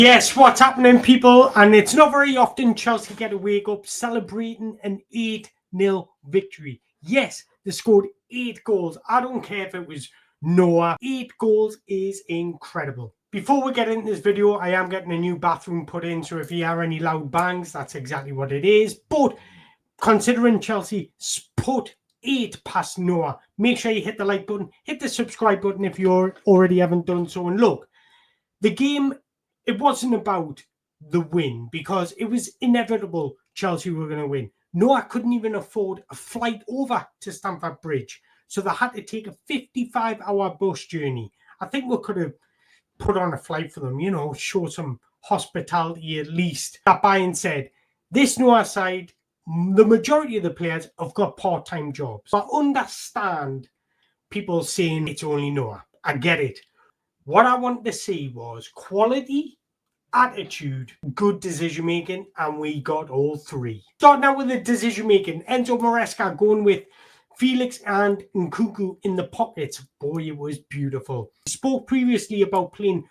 Yes, what's happening, people? And it's not very often Chelsea get a wake up celebrating an 8-0 victory. Yes, they scored 8 goals. I don't care if it was Noah. 8 goals is incredible. Before we get into this video, I am getting a new bathroom put in, so if you hear any loud bangs, that's exactly what it is. But considering Chelsea put 8 past Noah, make sure you hit the like button, hit the subscribe button if you already haven't done so. And look, the game, it wasn't about the win because it was inevitable Chelsea were going to win. Noah couldn't even afford a flight over to Stamford Bridge, so they had to take a 55-hour bus journey. I think we could have put on a flight for them, show some hospitality at least. That being said, this Noah side, the majority of the players have got part-time jobs. I understand people saying it's only Noah. I get it. What I wanted to see was quality, attitude, good decision making, and we got all three. Starting out with the decision making, Enzo Maresca going with Felix and Nkunku in the pockets. Boy, it was beautiful. We spoke previously about playing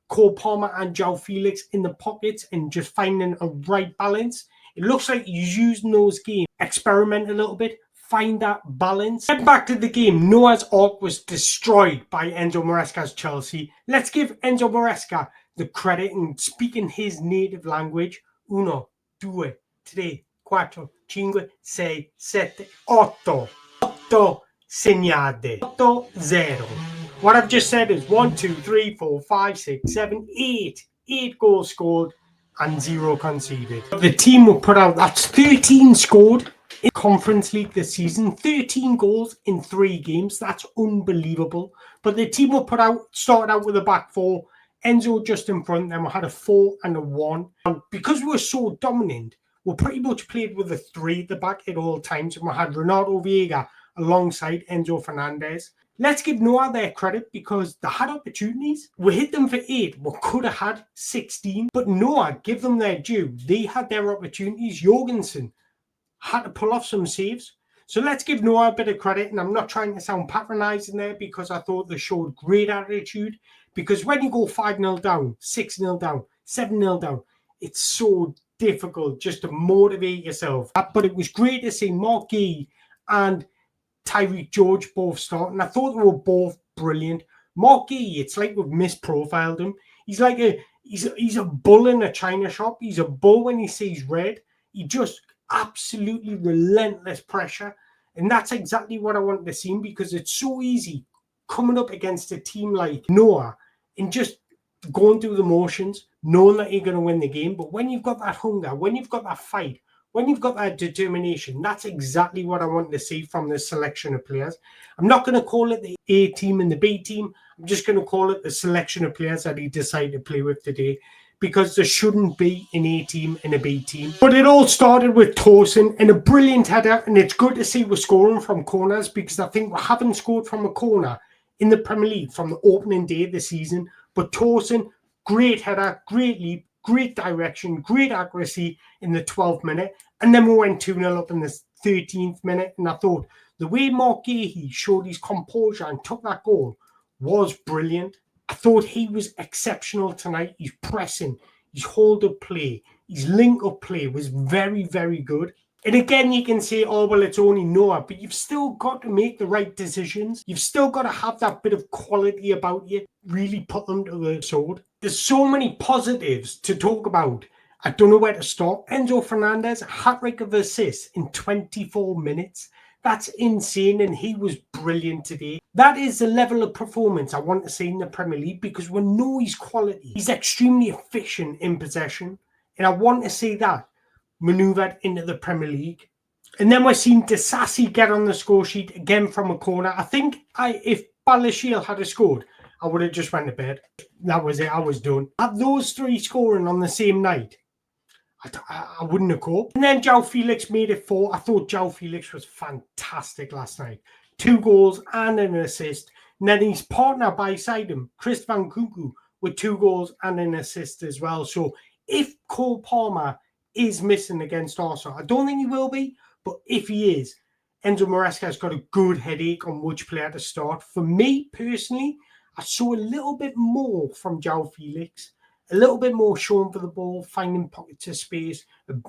Cole Palmer and João Felix in the pockets and just finding a right balance. It looks like he's using those games, experiment a little bit, find that balance. Get back to the game. Noah's Ark was destroyed by Enzo Maresca's Chelsea. Let's give Enzo Maresca the credit in speaking his native language. 1, 2, 3, 4, 5, 6, 7, 8. 8 segnate. 8-0. What I've just said is 1, 2, 3, 4, 5, 6, 7, 8. 8 goals scored and 0 conceded. The team will put out, that's 13 scored in Conference League this season. 13 goals in 3 games. That's unbelievable. But the team will started out with a back 4. Enzo just in front, then we had a 4 and a 1. And because we were so dominant, we pretty much played with a 3 at the back at all times. And we had Renato Vieira alongside Enzo Fernandez. Let's give Noah their credit because they had opportunities. We hit them for 8. We could have had 16. But Noah, give them their due. They had their opportunities. Jorgensen had to pull off some saves. So let's give Noah a bit of credit. And I'm not trying to sound patronising there because I thought they showed great attitude. Because when you go 5-0 down, 6-0 down, 7-0 down, it's so difficult just to motivate yourself. But it was great to see Mark Gee and Tyreek George both start, and I thought they were both brilliant. Mark Gee, it's like we've misprofiled him. He's like he's a bull in a china shop. He's a bull when he sees red. He just absolutely relentless pressure, and that's exactly what I wanted to see because it's so easy coming up against a team like Noah and just going through the motions, knowing that you're going to win the game. But when you've got that hunger, when you've got that fight, when you've got that determination, that's exactly what I wanted to see from this selection of players. I'm not going to call it the A team and the B team. I'm just going to call it the selection of players that he decided to play with today because there shouldn't be an A team and a B team. But it all started with Tosin and a brilliant header, and it's good to see we're scoring from corners because I think we haven't scored from a corner in the Premier League from the opening day of the season. But Tosin, great header, great leap, great direction, great accuracy in the 12th minute. And then we went 2-0 up in the 13th minute. And I thought the way Mark Gahey showed his composure and took that goal was brilliant. I thought he was exceptional tonight. His pressing, his hold-up play, his link-up play was very, very good. And again, you can say, oh, well, it's only Noah, but you've still got to make the right decisions. You've still got to have that bit of quality about you, really put them to the sword. There's so many positives to talk about. I don't know where to start. Enzo Fernandez, hat-trick of assists in 24 minutes. That's insane, and he was brilliant today. That is the level of performance I want to see in the Premier League because we know his quality. He's extremely efficient in possession, and I want to see that manoeuvred into the Premier League. And then we're seeing Disasi get on the score sheet again from a corner. I think if Balashil had scored, I would have just went to bed. That was it. I was done. Had those 3 scoring on the same night, I wouldn't have coped. And then João Felix made it 4. I thought João Felix was fantastic last night. 2 goals and an assist. And then his partner by side him, Christopher Nkunku, with 2 goals and an assist as well. So if Cole Palmer is missing against Arsenal, I don't think he will be, but if he is, Enzo Maresca has got a good headache on which player to start. For me personally, I saw a little bit more from João Felix, a little bit more showing for the ball, finding pockets of space,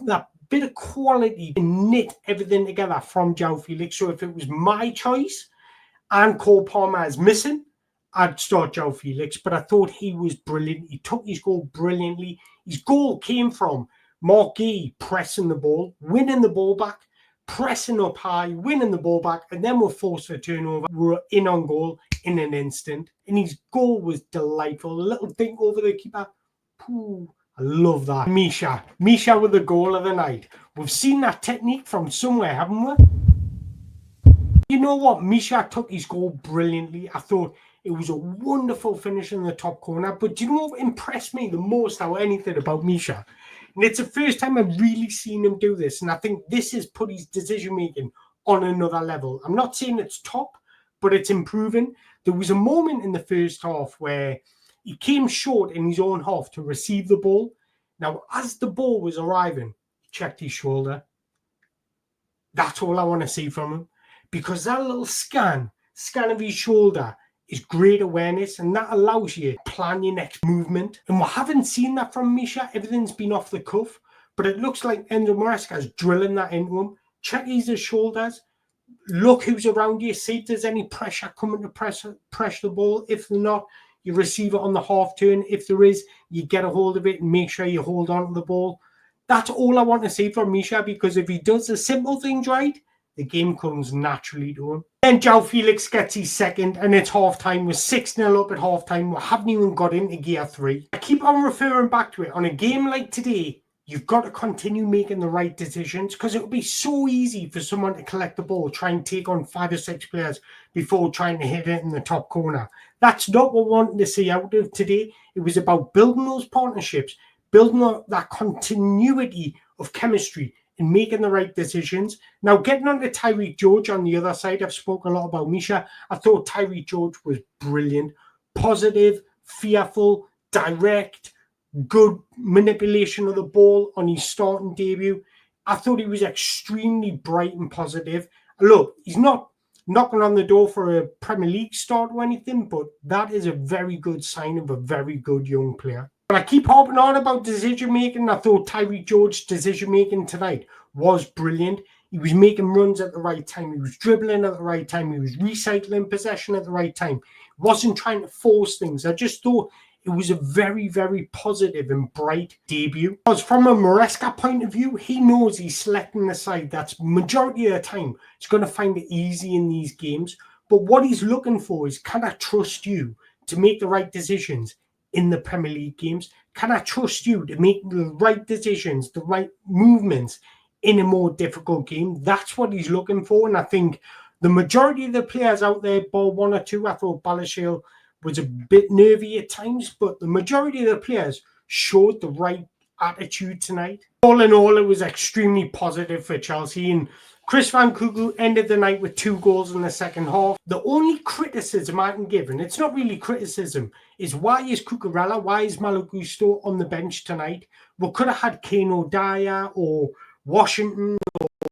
that bit of quality to knit everything together from João Felix. So if it was my choice and Cole Palmer is missing, I'd start João Felix. But I thought he was brilliant. He took his goal brilliantly. His goal came from Mark Gay pressing the ball, winning the ball back, pressing up high, winning the ball back, and then we're forced for a turnover. We're in on goal in an instant. And his goal was delightful. A little dink over the keeper. Ooh, I love that. Misha with the goal of the night. We've seen that technique from somewhere, haven't we? You know what? Misha took his goal brilliantly. I thought it was a wonderful finish in the top corner. But do you know what impressed me the most out of anything about Misha? And it's the first time I've really seen him do this. And I think this has put his decision-making on another level. I'm not saying it's top, but it's improving. There was a moment in the first half where he came short in his own half to receive the ball. Now, as the ball was arriving, he checked his shoulder. That's all I want to see from him. Because that little scan of his shoulder is great awareness, and that allows you to plan your next movement. And we haven't seen that from Misha. Everything's been off the cuff. But it looks like Enzo Maresca's drilling that into him. Check his shoulders. Look who's around you. See if there's any pressure coming to pressure the ball. If not, you receive it on the half turn. If there is, you get a hold of it and make sure you hold on to the ball. That's all I want to see from Misha, because if he does the simple things right, the game comes naturally to him. Then João Felix gets his second, and it's half-time. We're 6-0 up at half-time. We haven't even got into gear 3. I keep on referring back to it. On a game like today, you've got to continue making the right decisions, because it would be so easy for someone to collect the ball, try and take on 5 or 6 players before trying to hit it in the top corner. That's not what we wanted to see out of today. It was about building those partnerships, building that continuity of chemistry, and making the right decisions. Now, getting on to Tyreek George on the other side, I've spoken a lot about Misha. I thought Tyreek George was brilliant. Positive, fearful, direct, good manipulation of the ball on his starting debut. I thought he was extremely bright and positive. Look, he's not knocking on the door for a Premier League start or anything, but that is a very good sign of a very good young player. But I keep harping on about decision-making. I thought Tyreek George's decision-making tonight was brilliant. He was making runs at the right time. He was dribbling at the right time. He was recycling possession at the right time. He wasn't trying to force things. I just thought it was a very, very positive and bright debut. Because from a Maresca point of view, he knows he's selecting the side that's majority of the time he's going to find it easy in these games. But what he's looking for is, can I trust you to make the right decisions in the Premier League games? Can I trust you to make the right decisions, the right movements in a more difficult game? That's what he's looking for. And I think the majority of the players out there, bar 1 or 2, I thought Balashil was a bit nervy at times, but the majority of the players showed the right attitude tonight. All in all, it was extremely positive for Chelsea, and Chris Van Kugel ended the night with 2 goals in the second half. The only criticism I can give, and it's not really criticism, is why is Cucurella, why is Malo Gusto on the bench tonight? We could have had Kane O'Dyer or Washington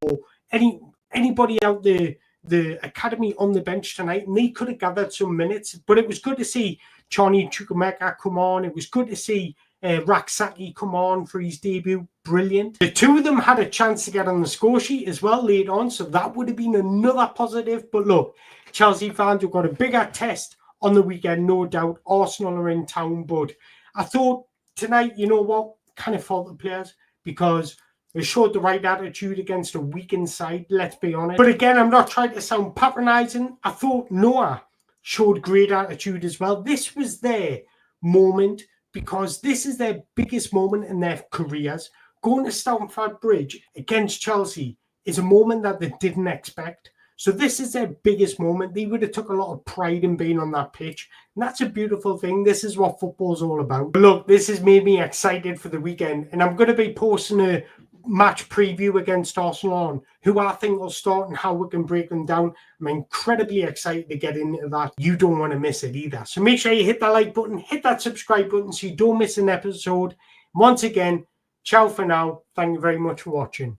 or anybody out there, the academy, on the bench tonight, and they could have gathered some minutes. But it was good to see Johnny Chukwuemeka come on. It was good to see Raksaki come on for his debut. Brilliant. The 2 of them had a chance to get on the score sheet as well later on, so that would have been another positive. But look, Chelsea fans, we've got a bigger test on the weekend, no doubt. Arsenal are in town, but I thought tonight, you know what, kind of fault the players, because they showed the right attitude against a weakened side, let's be honest. But again, I'm not trying to sound patronising. I thought Noah showed great attitude as well. This was their moment, because this is their biggest moment in their careers. Going to Stamford Bridge against Chelsea is a moment that they didn't expect. So this is their biggest moment. They would have took a lot of pride in being on that pitch. And that's a beautiful thing. This is what football's all about. But look, this has made me excited for the weekend. And I'm going to be posting a match preview against Arsenal on who I think will start and how we can break them down. I'm incredibly excited to get into that. You don't want to miss it either. So make sure you hit that like button, hit that subscribe button so you don't miss an episode. Once again, ciao for now. Thank you very much for watching.